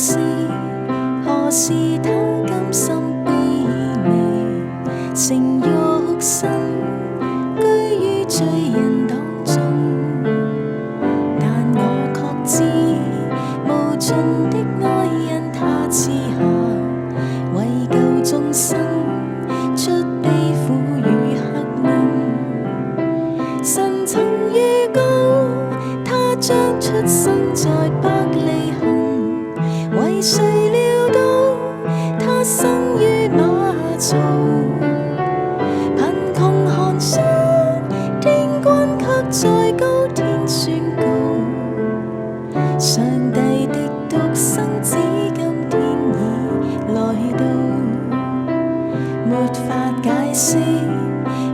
是何時他甘心卑微，成肉身居於罪人當中？但我確知無盡的愛因他賜下，為救眾生出悲苦與黑暗。神曾預告他將出生在伯利恆，為誰料到他生於馬槽？貧窮寒霜，天君卻在高天宣告，上帝的獨生子今天已來到。沒法解釋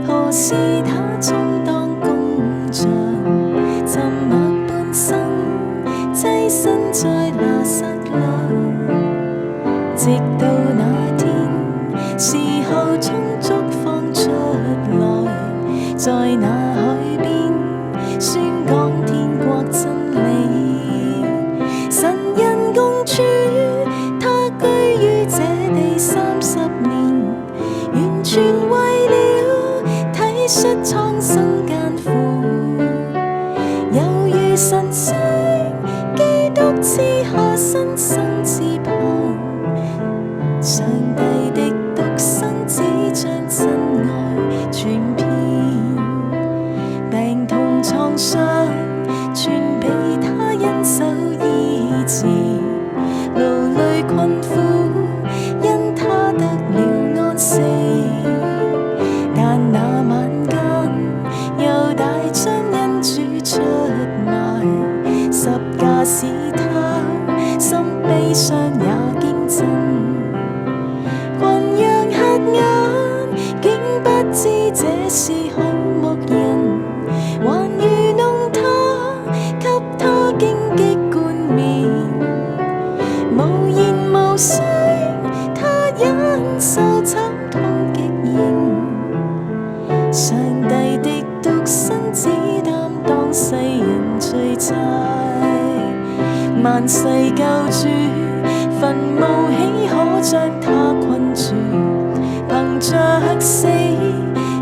何時他充當工匠，沉默半生棲身在拿撒勒，直到那天時候充足放出來，在那海邊宣講天國真理。神人共處，他居於這地30年，完全為了體恤蒼生艱苦。猶如神星，基督賜下新生之棒，上帝的獨生子將真愛傳遍，病痛創傷全被他恩手醫治，勞累困苦因他得了安息。但那晚間猶大將恩主出賣，十架使他心悲傷也驚震。群羊瞎眼竟不知這是好牧人，還愚弄他，給他荊棘冠冕，無言無聲，他忍受慘痛極刑。上帝的獨生子擔當世人罪債，萬世救主，墳墓豈可將他困住？憑着死，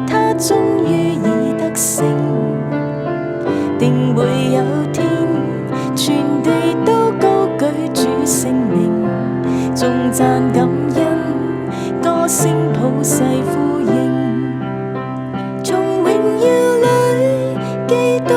他終於已得勝，定會有天，全地都高舉主聖名，頌讚感恩，歌聲普世呼應。從榮耀裏，基督